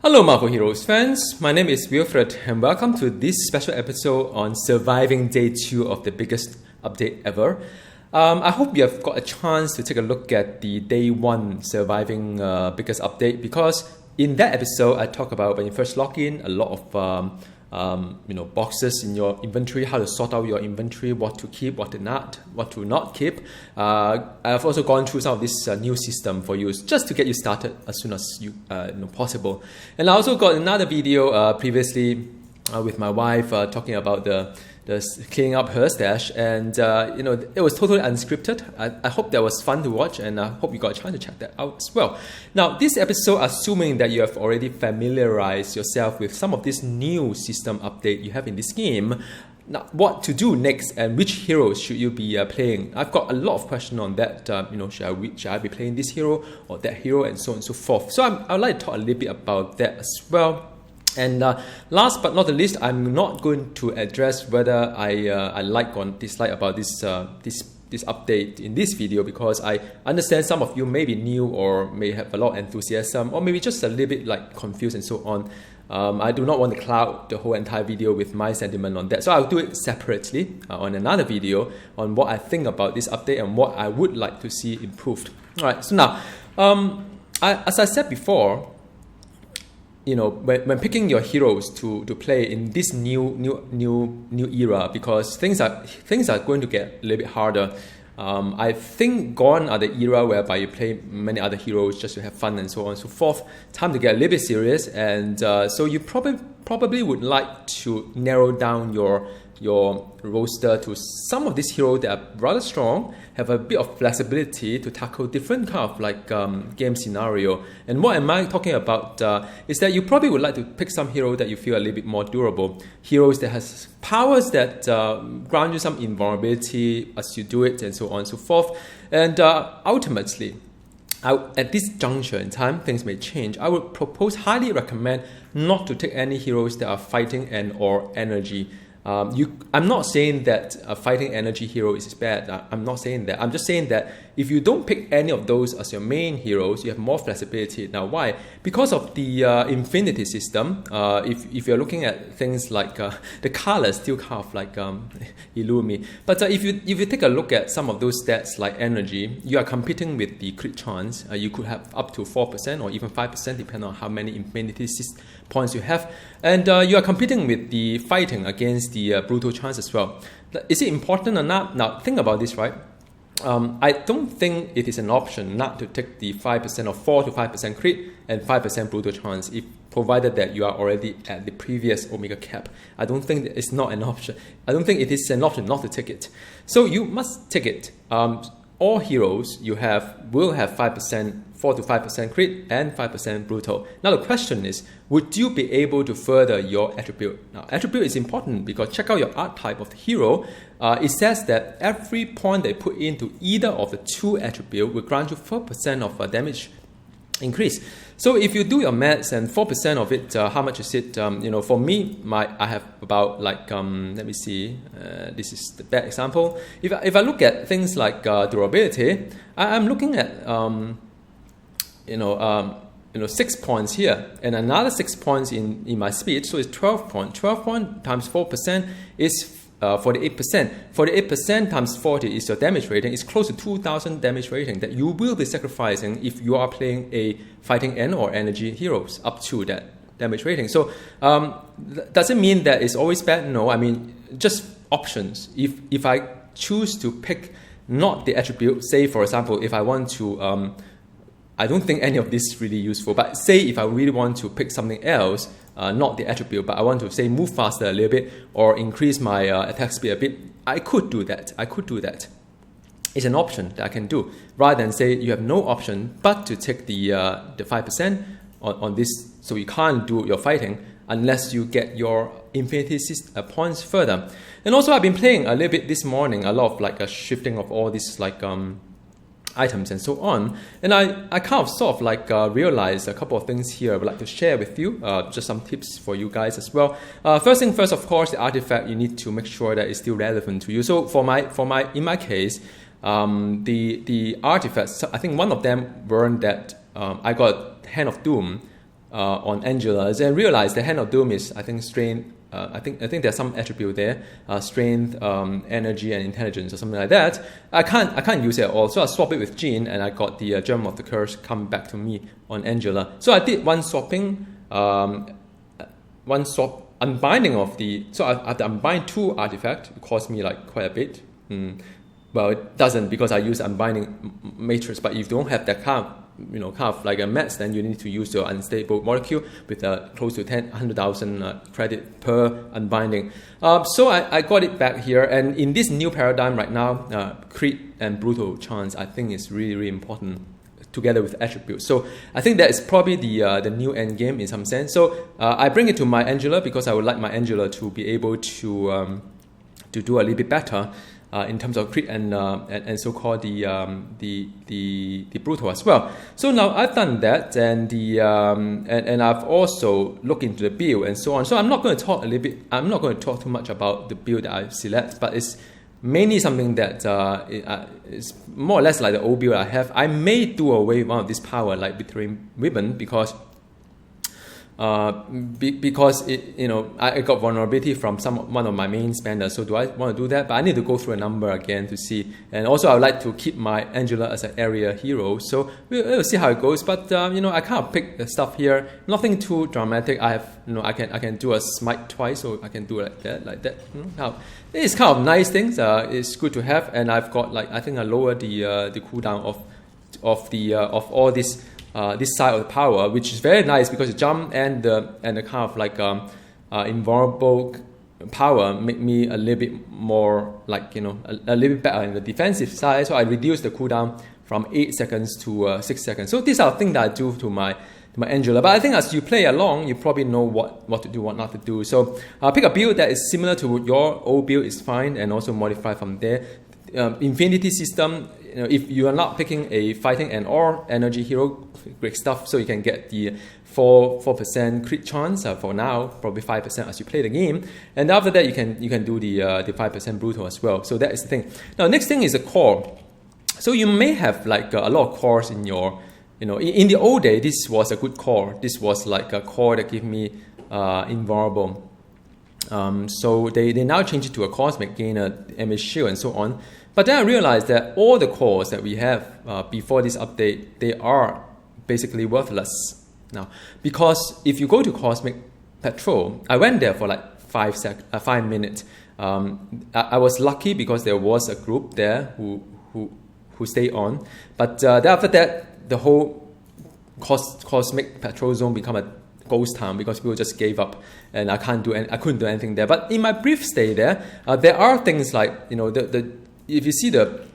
Hello Marvel Heroes fans, my name is Wilfred and welcome to this special episode on surviving day 2 of the biggest update ever. I hope you have got a chance to take a look at the day 1 surviving biggest update, because in that episode I talk about when you first log in, a lot of boxes in your inventory, how to sort out your inventory, what to keep, what to not keep. I've also gone through some of this new system for you just to get you started as soon as you possible. And I also got another video previously with my wife talking about the cleaning up her stash, and it was totally unscripted. I hope that was fun to watch, and I hope you got a chance to check that out as well. Now, this episode, assuming that you have already familiarized yourself with some of this new system update you have in this game, now what to do next and which heroes should you be playing? I've got a lot of questions on that. Should I be playing this hero or that hero, and so on and so forth. So I would like to talk a little bit about that as well. And last but not the least, I'm not going to address whether I like or dislike about this update in this video, because I understand some of you may be new or may have a lot of enthusiasm, or maybe just a little bit confused and so on. I do not want to cloud the whole entire video with my sentiment on that, so I'll do it separately on another video on what I think about this update and what I would like to see improved. All right, so now, as I said before, when picking your heroes to play in this new era, because things are going to get a little bit harder. I think gone are the era whereby you play many other heroes just to have fun and so on and so forth. Time to get a little bit serious, and so you probably would like to narrow down your roster to some of these heroes that are rather strong, have a bit of flexibility to tackle different kind of game scenario. And what am I talking about is that you probably would like to pick some hero that you feel a little bit more durable, heroes that has powers that grant you some invulnerability as you do it, and so on and so forth. And ultimately, at this juncture in time, things may change. I would highly recommend not to take any heroes that are fighting and or energy. I'm not saying that a fighting energy hero is bad. I'm not saying that. I'm just saying that if you don't pick any of those as your main heroes, you have more flexibility. Now, why? Because of the infinity system. If you're looking at things like the colors, still kind of elude me. But if you take a look at some of those stats like energy, you are competing with the crit chance. You could have up to 4% or even 5%, depending on how many infinity points you have. And you are competing with the fighting against the brutal chance as well. Is it important or not? Now, think about this, right? I don't think it is an option not to take the 5% or 4 to 5% crit and 5% brutal chance, if provided that you are already at the previous Omega cap. I don't think that it's not an option. I don't think it is an option not to take it. So you must take it. All heroes you will have 5%, 4 to 5% crit and 5% brutal. Now the question is, would you be able to further your attribute? Now attribute is important because check out your archetype of the hero. It says that every point they put into either of the two attributes will grant you 4% of damage increase. So if you do your maths and 4% of it, how much is it? For me, I have about let me see. This is the bad example. If I look at things like durability, I'm looking at 6 points here, and another 6 points in my speed. So it's 12 points. 12 points times 4% is 48%. 48% times 40 is your damage rating. It's close to 2,000 damage rating that you will be sacrificing if you are playing a fighting N or energy heroes up to that damage rating. So does it mean that it's always bad? No, I mean just options. If I choose to pick not the attribute, say for example, if I want to I don't think any of this is really useful, but say if I really want to pick something else, not the attribute, but I want to say move faster a little bit or increase my attack speed a bit, I could do that. It's an option that I can do, rather than say you have no option but to take the 5% on this, so you can't do your fighting unless you get your infinity points further. And also I've been playing a little bit this morning, a lot of a shifting of all these items and so on, and I kind of sort of realized a couple of things here I would like to share with you, just some tips for you guys as well. First thing first, of course, the artifact, you need to make sure that it's still relevant to you. So in my case, the artifacts, I think one of them weren't that I got Hand of Doom on Angela's and realized the Hand of Doom is, I think, strength. I think there's some attribute there, strength, energy, and intelligence, or something like that. I can't use it at all, so I swap it with Jean, and I got the Gem of the Curse come back to me on Angela. So I did one swapping, unbinding of the. So I have to unbind 2 artifacts. It cost me like quite a bit. Well, it doesn't because I use unbinding matrix. But if you don't have that kind of like a mats, then you need to use your unstable molecule with close to 100,000 credit per unbinding. So I got it back here, and in this new paradigm right now, crit and brutal chance I think is really, really important together with attributes. So I think that is probably the new end game in some sense. So I bring it to my Angela because I would like my Angela to be able to do a little bit better. In terms of crit and so-called the brutal as well. So now I've done that, and and I've also looked into the build and so on. So I'm not going to talk I'm not going to talk too much about the build that I select, but it's mainly something that is more or less like the old build I have. I may do away with one of this power like between ribbon because I got vulnerability from one of my main spenders. So do I want to do that? But I need to go through a number again to see. And also I would like to keep my Angela as an area hero. So we'll see how it goes. But I kind of pick the stuff here. Nothing too dramatic. I have I can do a smite twice, so I can do it like that. Now it's kind of nice things. It's good to have. And I've got I think I lowered the cooldown of all this. This side of the power, which is very nice because the jump and the kind of invulnerable power make me a little bit more a little bit better in the defensive side. So I reduced the cooldown from 8 seconds to 6 seconds. So these are things that I do to my Angela. But I think as you play along, you probably know what to do, what not to do. So pick a build that is similar to your old build is fine, and also modify from there. Infinity system. If you are not picking a fighting and or energy hero, great stuff. So you can get the 4% crit chance for now, probably 5% as you play the game. And after that, you can do the 5% brutal as well. So that is the thing. Now, next thing is a core. So you may have a lot of cores in your, in the old day, this was a good core. This was like a core that gave me invulnerable. So they now change it to a cosmic gainer, MS shield, and so on. But then I realized that all the cores that we have before this update, they are basically worthless now. Because if you go to Cosmic Patrol, I went there for 5 minutes. I was lucky because there was a group there who stayed on. But then after that, the whole Cosmic Patrol zone become a ghost town because people just gave up, and I couldn't do anything there. But in my brief stay there, there are things like if you see the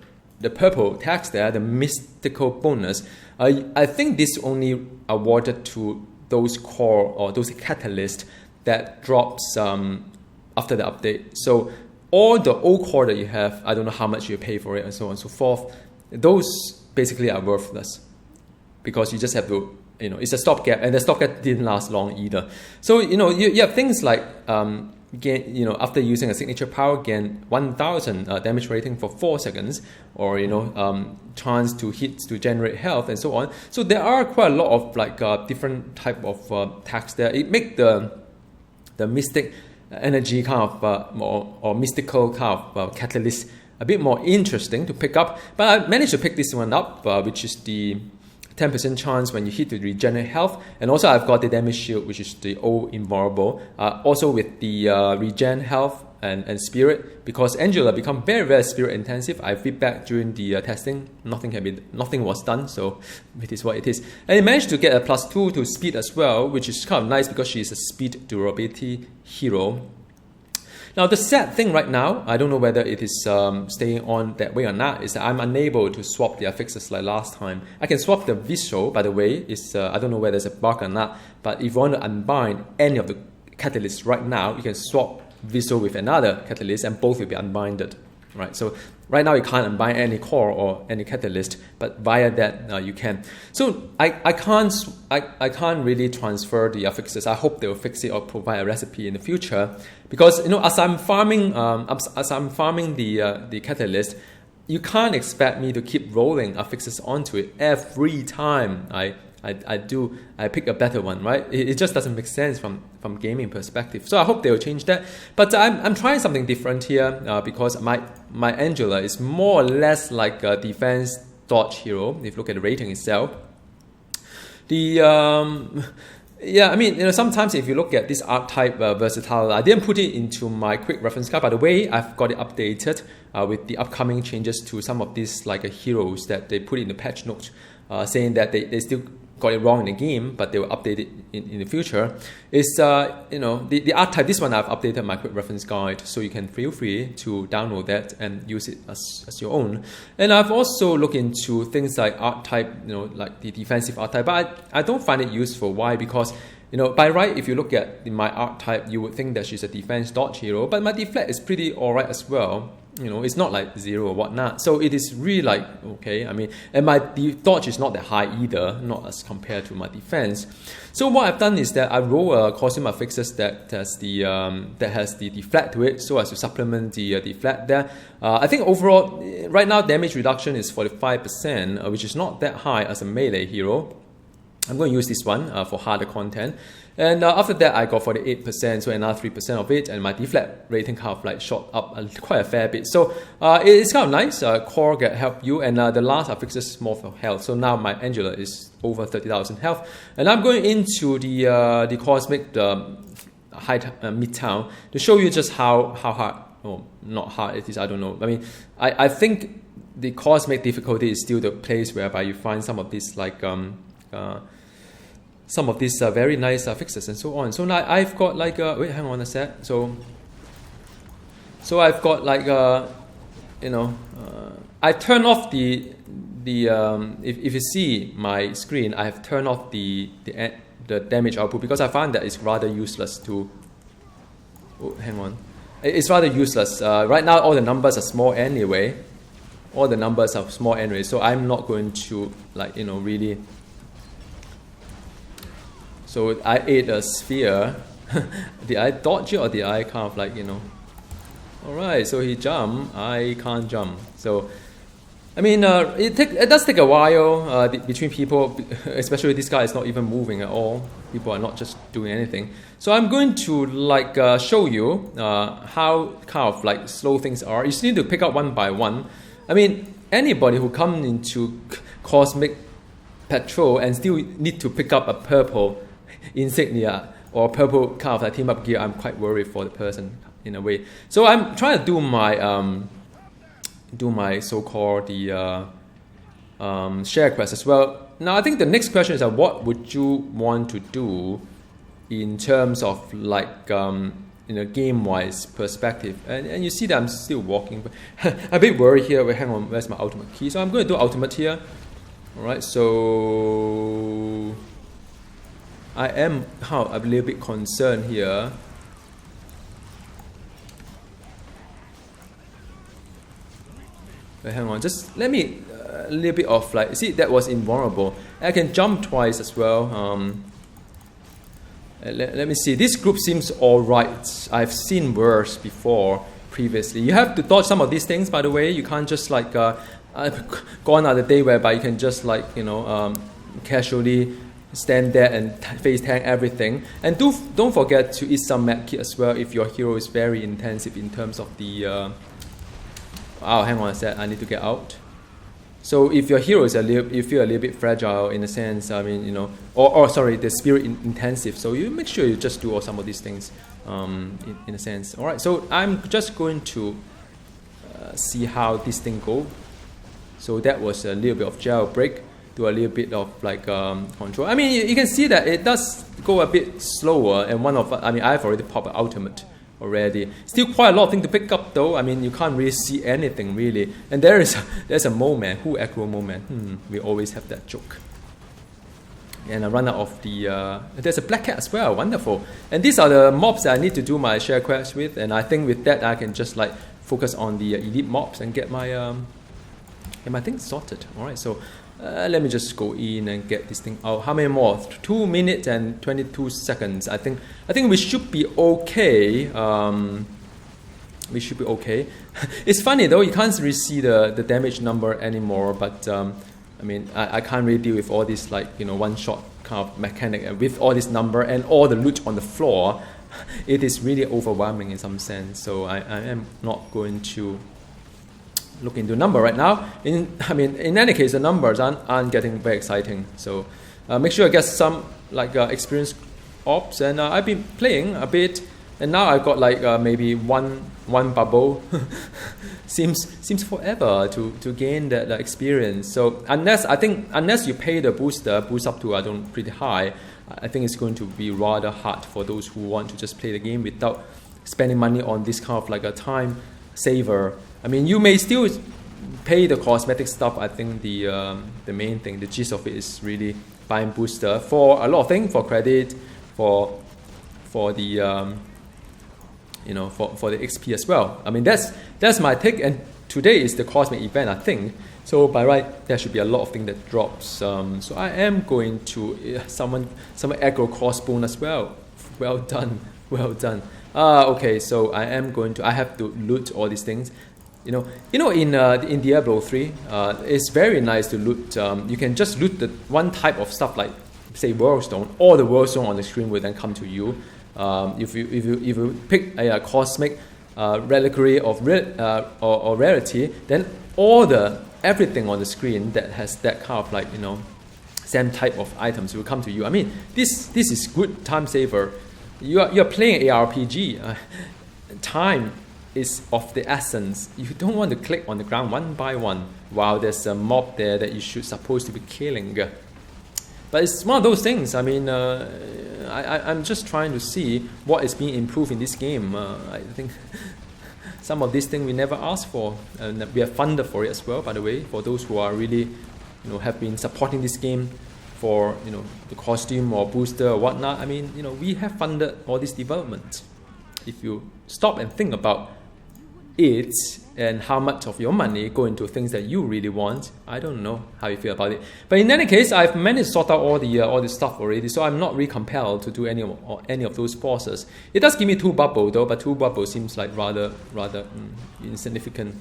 purple text there, the mystical bonus, I think this only awarded to those core or those catalysts that drops after the update. So all the old core that you have, I don't know how much you pay for it and so on and so forth, those basically are worthless because you just have to, it's a stopgap, and the stopgap didn't last long either. So, you have things like, after using a signature power, gain 1,000 damage rating for 4 seconds, or, chance to hit to generate health and so on. So there are quite a lot of different type of tags there. It make the mystic energy kind of or mystical kind of catalyst a bit more interesting to pick up. But I managed to pick this one up, which is the 10% chance when you hit to regenerate health, and also I've got the damage shield, which is the old invulnerable, also with the regen health and spirit, because Angela become very, very spirit intensive. I feedback during the testing, nothing was done, so it is what it is. And it managed to get a +2 to speed as well, which is kind of nice because she is a speed durability hero. Now, the sad thing right now, I don't know whether it is staying on that way or not, is that I'm unable to swap the affixes like last time. I can swap the visual, by the way. I don't know whether there's a bug or not, but if you want to unbind any of the catalysts right now, you can swap visual with another catalyst and both will be unbinded. Right? So right now you can't unbind any core or any catalyst, but via that you can. So I can't really transfer the affixes. I hope they will fix it or provide a recipe in the future, because as I'm farming the catalyst, you can't expect me to keep rolling affixes onto it every time I I pick a better one, right? It just doesn't make sense from gaming perspective. So I hope they'll change that. But I'm trying something different here because my Angela is more or less like a defense dodge hero. If you look at the rating itself, yeah, I mean, sometimes if you look at this archetype versatile, I didn't put it into my quick reference card. By the way, I've got it updated with the upcoming changes to some of these like heroes that they put in the patch note, saying that they still got it wrong in the game, but they will update it in the future. Is the archetype. This one I've updated my quick reference guide, so you can feel free to download that and use it as your own. And I've also looked into things like archetype, like the defensive archetype, but I don't find it useful. Why? Because by right, if you look at my archetype, you would think that she's a defense dodge hero, but my deflect is pretty alright as well. It's not like 0 or whatnot. So it is really like, okay, I mean, and my dodge is not that high either, not as compared to my defense. So what I've done is that I roll a costume affixes that has the deflect to it, so as to supplement the deflect there. I think overall, right now, damage reduction is 45%, which is not that high as a melee hero. I'm going to use this one for harder content. And after that, I got 48%, so another 3% of it, and my deflect rating kind of like shot up quite a fair bit. So it's kind of nice. Core can help you, and the last affixes more for health. So now my Angela is over 30,000 health, and I'm going into the cosmic midtown to show you just how hard, or not hard it is. I don't know. I mean, I think the cosmic difficulty is still the place whereby you find some of these like some of these very nice fixes and so on. So now I've got like wait, hang on a sec. So I've got like I turn off the if you see my screen, I have turned off the damage output because I find that it's rather useless to. Oh, hang on, it's rather useless. Right now, all the numbers are small anyway. All the numbers are small anyway, so I'm not going to like really. So I ate a sphere. Did I dodge it or did I kind of like, Alright, so he jumped. I can't jump. So, I mean, it does take a while between people, especially this guy is not even moving at all. People are not just doing anything. So I'm going to like show you how kind of like slow things are. You just need to pick up one by one. I mean, anybody who comes into Cosmic Patrol and still need to pick up a purple insignia or purple kind of like team up gear, I'm quite worried for the person in a way. So I'm trying to do my so-called the share quest as well. Now I think the next question is what would you want to do in terms of like game-wise perspective, and you see that I'm still walking. I'm a bit worried here. Wait, hang on, where's my ultimate key? So I'm going to do ultimate here. All right, so I am a little bit concerned here. Wait, hang on, just let me a little bit of like, see, that was invulnerable. I can jump twice as well. Let me see. This group seems alright. I've seen worse before previously. You have to dodge some of these things, by the way. You can't just like gone are the day whereby you can just like casually stand there and face tank everything. And don't forget to eat some medkit as well if your hero is very intensive in terms of the. Oh, hang on a sec. I need to get out. So if your hero is you feel a little bit fragile in a sense, I mean, or sorry, the spirit intensive. So you make sure you just do all some of these things, in a sense. All right. So I'm just going to see how this thing go. So that was a little bit of jailbreak, do a little bit of like control. I mean, you can see that it does go a bit slower. And I've already popped an ultimate already. Still quite a lot of things to pick up though. I mean, you can't really see anything really. And there's a moment, who aggro moment. We always have that joke. And I run out of the, there's a black cat as well, wonderful. And these are the mobs that I need to do my share quest with. And I think with that, I can just like focus on the elite mobs and get my things sorted. All right, so let me just go in and get this thing out. How many more? 2 minutes and 22 seconds. I think we should be okay. We should be okay. It's funny though, you can't really see the damage number anymore, but I mean, I can't really deal with all this like, you know, one-shot kind of mechanic with all this number and all the loot on the floor. It is really overwhelming in some sense. So I am not going to look into number right now. In any case, the numbers aren't getting very exciting. So make sure I get some like experienced ops, and I've been playing a bit, and now I've got like maybe one bubble. seems forever to gain that experience. So unless you pay the boost up to I don't pretty high, I think it's going to be rather hard for those who want to just play the game without spending money on this kind of like a time saver. I mean, you may still pay the cosmetic stuff. I think the main thing, the gist of it, is really buying booster for a lot of things, for credit, for the you know, for the XP as well. I mean, that's my take. And today is the cosmic event, I think. So by right, there should be a lot of things that drops. So I am going to someone aggro crossbone as well. Well done, well done. Okay, so I have to loot all these things. You know, in Diablo 3, it's very nice to loot. You can just loot the one type of stuff, like say Worldstone. All the Worldstone on the screen will then come to you. If you pick a cosmic reliquary of or rarity, then everything on the screen that has that kind of like, you know, same type of items will come to you. I mean, this is good time saver. You're playing ARPG. Time is of the essence. You don't want to click on the ground one by one while there's a mob there that you should supposed to be killing. But it's one of those things. I mean, I'm just trying to see what is being improved in this game. I think some of these things we never asked for, and we are funded for it as well. By the way, for those who are really, you know, have been supporting this game for, you know, the costume or booster or whatnot. I mean, you know, we have funded all this development. If you stop and think about it and how much of your money go into things that you really want, I don't know how you feel about it. But in any case, I've managed to sort out all the stuff already, so I'm not really compelled to do any of those bosses. It does give me 2 bubbles though, but 2 bubbles seems like rather insignificant.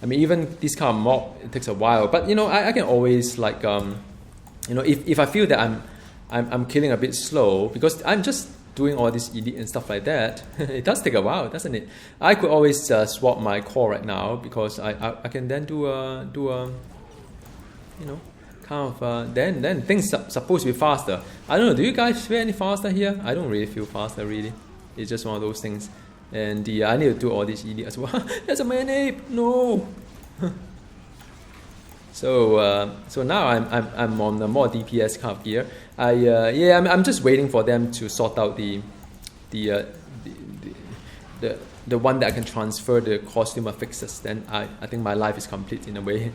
I mean, even this kind of mob, it takes a while. But you know, I can always like you know, if I feel that I'm killing a bit slow because I'm just doing all this elite and stuff like that, it does take a while, doesn't it? I could always swap my core right now because I can then do a you know, kind of then things are supposed to be faster. I don't know. Do you guys feel any faster here? I don't really feel faster really. It's just one of those things. And I need to do all this elite as well. There's a man ape. No. So now I'm on the more DPS kind of gear. I'm just waiting for them to sort out the one that I can transfer the costume affixes. Then I think my life is complete in a way.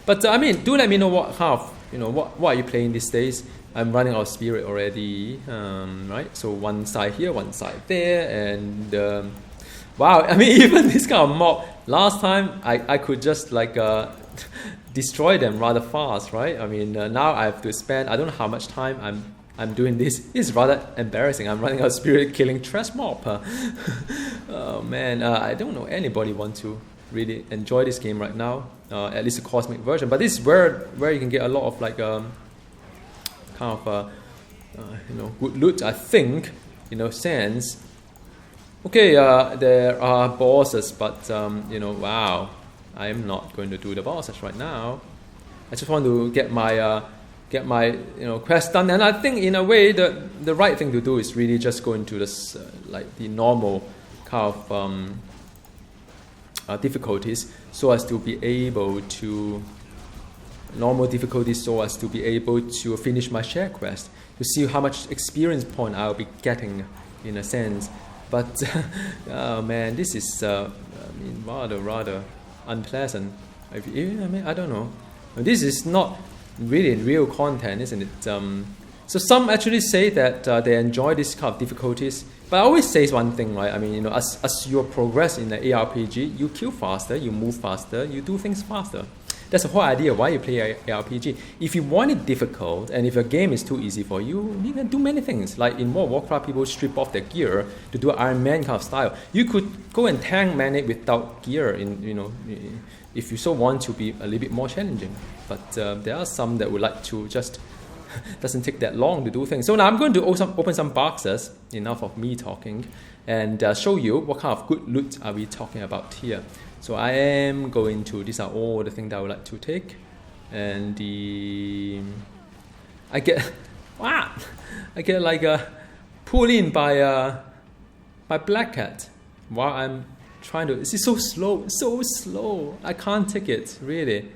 But I mean, do let me know what kind of, you know, what are you playing these days? I'm running out of spirit already, right? So one side here, one side there, and wow! I mean, even this kind of mob. Last time I could just like destroy them rather fast, right? I mean, now I have to spend, I don't know how much time I'm doing this. It's rather embarrassing. I'm running out of spirit killing trash mob. Oh man, I don't know anybody want to really enjoy this game right now, at least the cosmic version. But this is where you can get a lot of like kind of you know, good loot, I think, you know, sense. Okay, there are bosses, but you know, wow, I am not going to do the bosses right now. I just want to get my you know, quest done, and I think in a way the right thing to do is really just go into this like the normal kind of difficulties, so as to be able to finish my share quest, to see how much experience point I'll be getting in a sense. But oh man, this is I mean, rather unpleasant. I mean, I don't know. This is not really real content, isn't it? So some actually say that they enjoy this kind of difficulties. But I always say one thing, right? I mean, you know, as you progress in the ARPG, you kill faster, you move faster, you do things faster. That's the whole idea why you play ARPG. If you want it difficult, and if a game is too easy for you, you can do many things. Like in World of Warcraft, people strip off their gear to do Iron Man kind of style. You could go and tank man it without gear, if you so want to be a little bit more challenging. But there are some that would like to just doesn't take that long to do things. So now I'm going to open some boxes, enough of me talking, and show you what kind of good loot are we talking about here. So I am going to, these are all the things that I would like to take. And I get like pulled in by Black Cat while I'm trying to, it's so slow, I can't take it, really.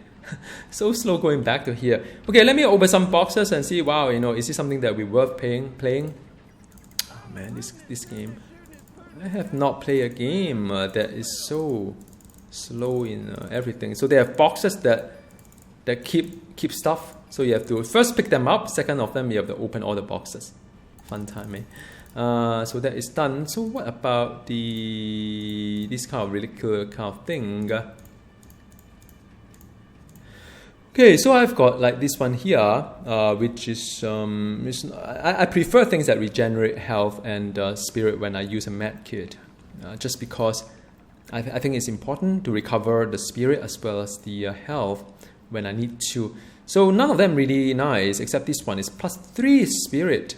So slow going back to here. Okay, let me open some boxes and see, wow, is this something that we worth playing? Oh man, this game. I have not played a game that is so slow in everything. So they have boxes that keep stuff. So you have to first pick them up. Second of them, you have to open all the boxes. Fun time, eh? So that is done. So what about this kind of ridiculous kind of thing? Okay, so I've got like this one here, which is I prefer things that regenerate health and spirit when I use a med kit, just because I think it's important to recover the spirit as well as the health when I need to. So none of them really nice, except this one is +3 spirit.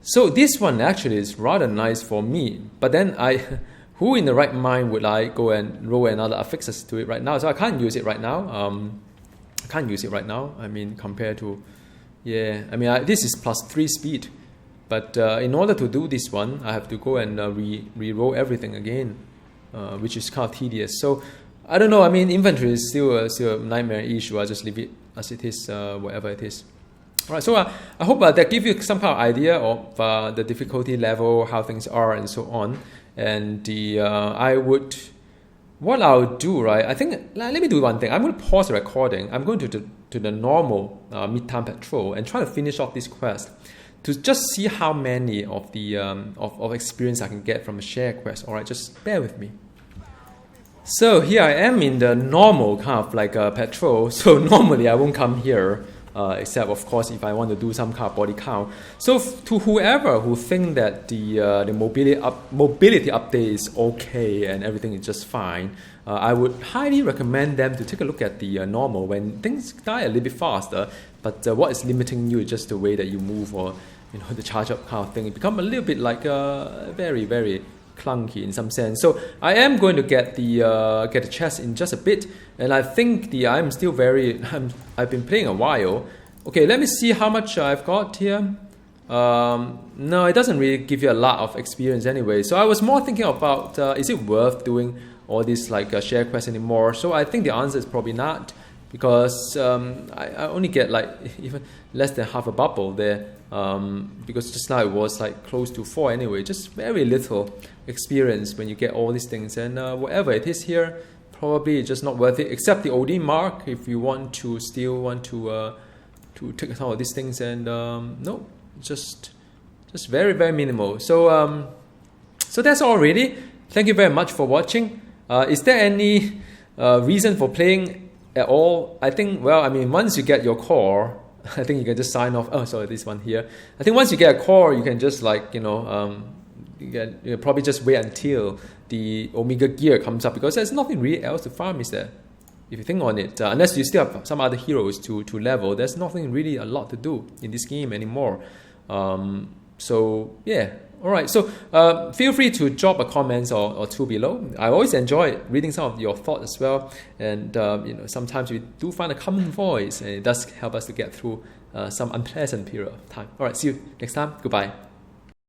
So this one actually is rather nice for me, but then who in the right mind would I go and roll another affixes to it right now? So I can't use it right now. I mean, compared to, this is +3 speed. But in order to do this one, I have to go and re-roll everything again, which is kind of tedious. So I don't know. I mean, inventory is still a nightmare issue. I just leave it as it is, whatever it is. All right. So I hope that gives you some kind of idea of the difficulty level, how things are, and so on. And what I'll do, right? I think let me do one thing. I'm going to pause the recording. I'm going to the normal mid-time patrol and try to finish off this quest to just see how many of the of experience I can get from a share quest. All right, just bear with me. So here I am in the normal kind of like patrol. So normally I won't come here. Except of course if I want to do some kind of body count. So to whoever who think that the mobility update is okay and everything is just fine, I would highly recommend them to take a look at the normal when things die a little bit faster. But what is limiting you is just the way that you move, or the charge up kind of thing. It become a little bit like very, very clunky in some sense. So I am going to get the chest in just a bit, and I think I've been playing a while. Okay, let me see how much I've got here. No, it doesn't really give you a lot of experience anyway. So I was more thinking about is it worth doing all these like share quests anymore? So I think the answer is probably not, because I only get like even less than half a bubble there, because just now it was like close to 4 anyway. Just very little experience when you get all these things, and whatever it is here, probably just not worth it, except the OD mark if you still want to take some of these things, and no, just very, very minimal. So so that's all really. Thank you very much for watching. Is there any reason for playing at all? I think, well, I mean, once you get your core, I think you can just sign off. Oh, sorry, this one here. I think once you get a core, you can just like, you probably just wait until the Omega gear comes up, because there's nothing really else to farm, is there? If you think on it, unless you still have some other heroes to level, there's nothing really a lot to do in this game anymore. So yeah. Alright, so feel free to drop a comment or two below. I always enjoy reading some of your thoughts as well, and sometimes we do find a common voice, and it does help us to get through some unpleasant period of time. Alright, see you next time. Goodbye.